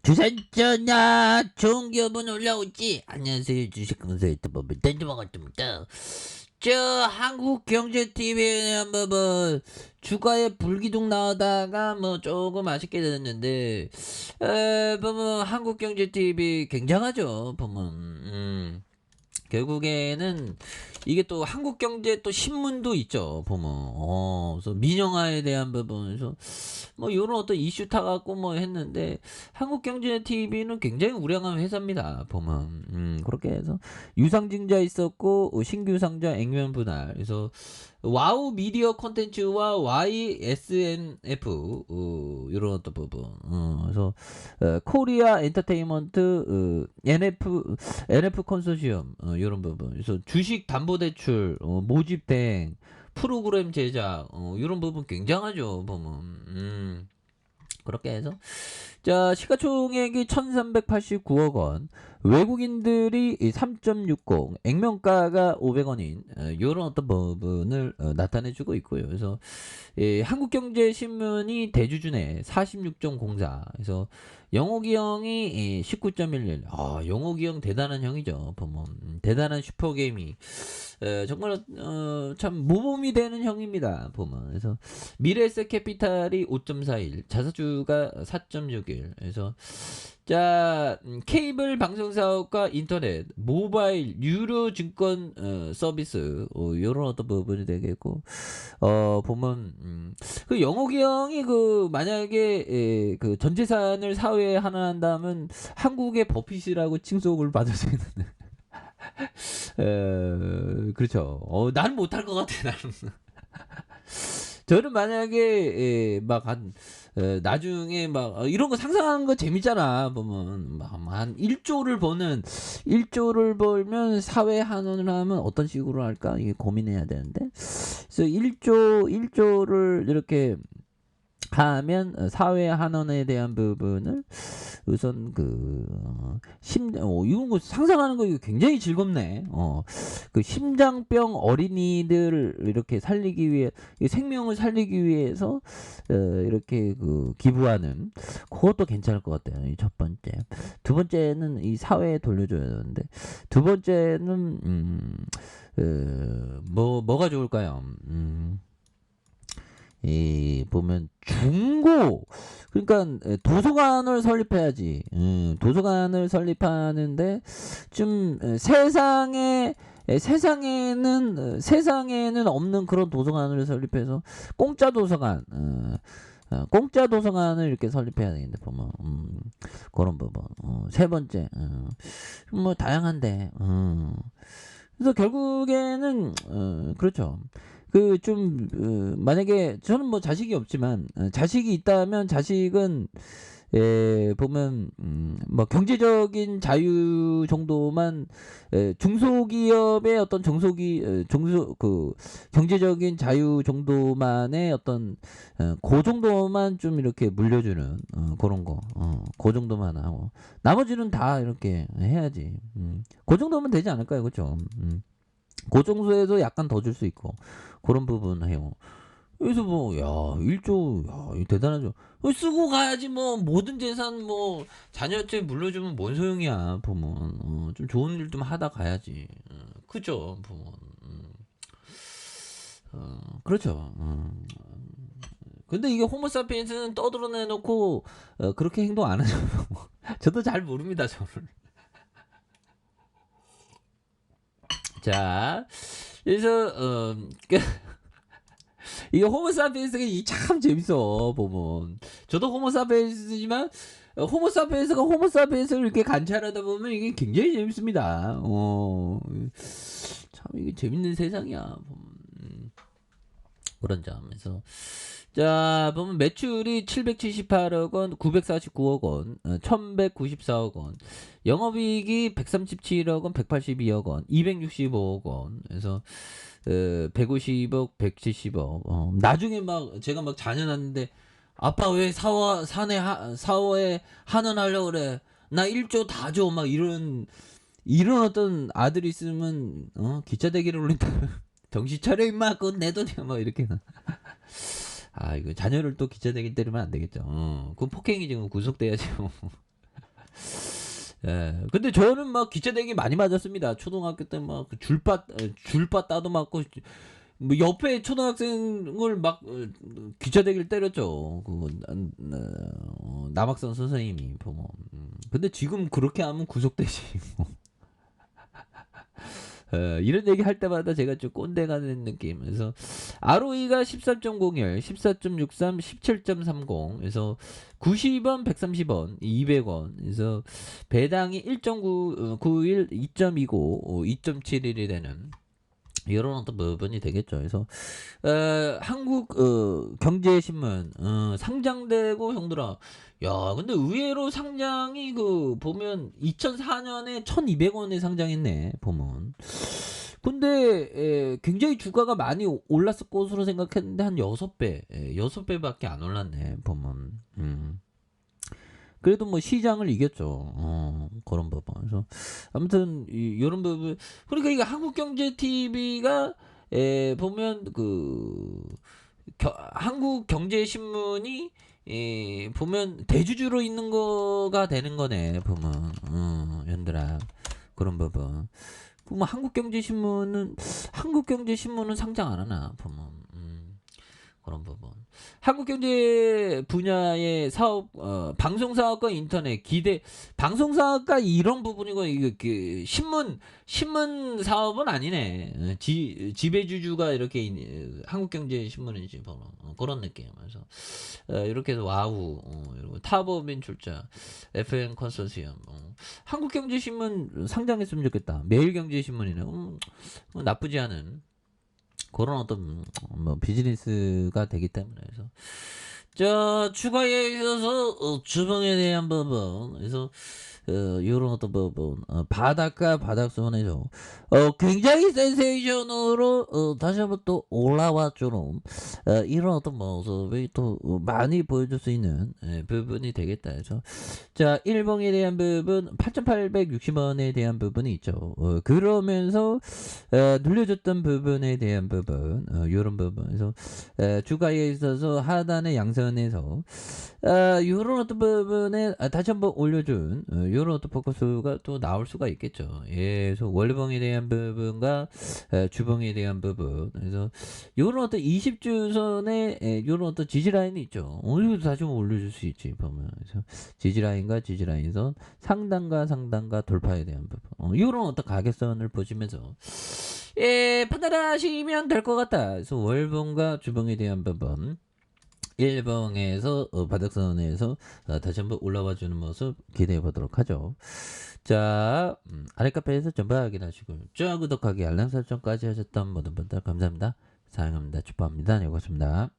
주산전야 좋은 기업은 올라오지. 안녕하세요, 주식강사 유튜버입니다. 던져먹었습니다. 저 한국경제TV에 한번 주가에 불기둥 나오다가 뭐 조금 아쉽게 됐는데, 보면 한국경제TV 굉장하죠. 보면 결국에는 이게 또 한국경제 또 신문도 있죠. 보면 그래서 민영화에 대한 부분에서 뭐 이런 어떤 이슈 타갖고 뭐 했는데, 한국경제 TV는 굉장히 우량한 회사입니다. 보면 그렇게 해서 유상증자 있었고, 신규 상자 액면 분할, 그래서 와우 미디어 콘텐츠와 YSNF 이런 어떤 부분, 그래서 코리아 엔터테인먼트, NF 컨소시엄, 이런 부분, 그래서 주식 담보대출, 모집 대행, 프로그램 제작, 이런 부분 굉장하죠. 보면 그렇게 해서 자, 시가총액이 1389억 원, 외국인들이 3.60, 액면가가 500원인 이런 어떤 부분을 나타내주고 있고요. 그래서 한국경제신문이 대주주네 46.04, 그래서 영옥이 형이 19.11. 영옥이 형 대단한 형이죠. 보면 대단한 슈퍼게임이 정말 참 모범이 되는 형입니다. 보면 그래서 미래에셋 캐피탈이 5.41, 자사주가 4.61. 그래서 자, 케이블 방송사업과 인터넷, 모바일, 유료 증권 서비스, 이런 어떤 부분이 되겠고, 보면 그 영옥이 형이 그 만약에 그 전재산을 사회에 하나 한다면 한국의 버핏이라고 칭송을 받을 수 있는. 그렇죠. 나는 못할 것 같아, 나는. 저는 만약에 막한 나중에 막 이런 거 상상하는 거 재밌잖아. 보면 한 1조를 버는, 1조를 벌면 사회 환원을 하면 어떤 식으로 할까, 이게 고민해야 되는데, 그래서 1조를 이렇게 하면 사회 환원에 대한 부분을 우선 이런 거 상상하는 거 이거 굉장히 즐겁네. 그 심장병 어린이들 이렇게 살리기 위해, 생명을 살리기 위해서 이렇게 기부하는, 그것도 괜찮을 것 같아요. 이 첫 번째. 두 번째는 이 사회에 돌려줘야 되는데, 두 번째는 뭐가 좋을까요? 보면 중고, 그러니까 도서관을 설립해야지. 도서관을 설립하는데 좀 세상에는 없는 그런 도서관을 설립해서 공짜 도서관, 공짜 도서관을 이렇게 설립해야 되는데, 보면 그런 부분. 세 번째, 뭐 다양한데, 그래서 결국에는 그렇죠. 만약에 저는 뭐 자식이 없지만, 자식이 있다면 자식은 보면 뭐 경제적인 자유 정도만, 중소기업의 어떤 경제적인 자유 정도만의 어떤 그 정도만 좀 이렇게 물려주는 그런 거, 그 정도만 하고 나머지는 다 이렇게 해야지. 그 정도면 되지 않을까요, 그렇죠? 그 정도에서 약간 더 줄 수 있고, 그런 부분 해요. 그래서 뭐, 야, 1조, 야, 이거 대단하죠. 쓰고 가야지, 뭐, 모든 재산, 뭐, 자녀한테 물려주면 뭔 소용이야, 보면. 좀 좋은 일 좀 하다 가야지. 그죠, 보면. 그렇죠. 근데 이게 호모사피엔스는 떠들어내놓고, 그렇게 행동 안 하죠. 저도 잘 모릅니다, 저를. 자, 그래서, 이게 호모사피엔스가 참 재밌어, 보면. 저도 호모사피엔스지만, 호모사피엔스가 호모사피엔스를 이렇게 관찰하다 보면 이게 굉장히 재밌습니다. 참 이게 재밌는 세상이야, 보면. 그런 점에서. 자, 보면 매출이 778억 원, 949억 원, 1194억 원, 영업이익이 137억 원, 182억 원, 265억 원, 그래서 150억, 170억. 나중에 막 제가 막 자녀 낳는데, 아빠 왜 사회에 한원하려고 그래? 나 1조 다 줘. 막 이런 어떤 아들이 있으면, 기차 대기를 올린다. 정신 차려 임마, 그건 내 돈이야. 막 이렇게. 이거 자녀를 또 기차 대기 때리면 안 되겠죠. 그건 폭행이지. 구속돼야죠. 예. 근데 저는 막 기차대기 많이 맞았습니다. 초등학교 때 막 줄바 따도 맞고 뭐 옆에 초등학생을 막 기차대기를 때렸죠. 남학생 선생님이 보면. 근데 지금 그렇게 하면 구속되지. 이런 얘기 할 때마다 제가 좀 꼰대가 되는 느낌. 그래서 ROE가 13.01, 14.63, 17.30. 그래서 90원, 130원, 200원. 그래서 배당이 1.91, 2.29, 2.71이 되는 이런 어떤 부분이 되겠죠. 그래서 한국 경제신문 상장되고 형들아. 야, 근데 의외로 상장이 보면 2004년에 1,200원에 상장했네. 보면. 근데 굉장히 주가가 많이 올랐을 것으로 생각했는데 한 6배, 6배밖에 안 올랐네. 보면. 그래도 뭐 시장을 이겼죠. 그런 부분. 그래서 아무튼 이런 부분. 그러니까 이게 한국경제TV가 보면 한국경제신문이 보면 대주주로 있는 거가 되는 거네. 보면 연들아 그런 부분. 그럼 한국경제신문은 상장 안 하나 보면. 그런 부분. 한국경제 분야의 사업, 방송사업과 인터넷, 방송사업과 이런 부분이고, 이거, 신문 사업은 아니네. 지배주주가 이렇게, 한국경제신문이지, 바로. 그런 느낌. 그래서, 이렇게 해서 와우, 이러고, 타법인 출자, FM 컨소시엄, 한국경제신문 상장했으면 좋겠다. 매일경제신문이네. 나쁘지 않은. 그런 어떤 뭐 비즈니스가 되기 때문에. 그래서 자, 추가에 있어서 주방에 대한 부분. 그래서 이런 어떤 부분, 바닷가 바닥선에서 굉장히 센세이션으로 다시 한번 또 올라왔죠. 이런 어떤 모습이 또 많이 보여줄 수 있는 부분이 되겠다 해서, 자, 일봉에 대한 부분 8,860원에 대한 부분이 있죠. 그러면서 눌려줬던 부분에 대한 부분, 이런 부분에서 주가에 있어서 하단의 양선에서 이런 어떤 부분에 다시 한번 올려준 이런 어떤 포커스가 또 나올 수가 있겠죠. 예, 그래서 월봉에 대한 부분과 주봉에 대한 부분. 그래서 이런 어떤 20주선에 이런 어떤 지지라인이 있죠. 오늘도 다시 한번 올려줄 수 있지 보면. 그래서 지지라인과 지지라인선 상단과 상단과 돌파에 대한 부분. 이런 어떤 가격선을 보시면서 판단하시면 될 것 같다. 그래서 월봉과 주봉에 대한 부분. 일봉에서 바닥선에서 다시 한번 올라와 주는 모습 기대해 보도록 하죠. 자, 아래 카페에서 전부 확인하시고 좋아요, 구독하기, 알람 설정까지 하셨던 모든 분들 감사합니다. 사랑합니다. 축복합니다. 네, 고맙습니다.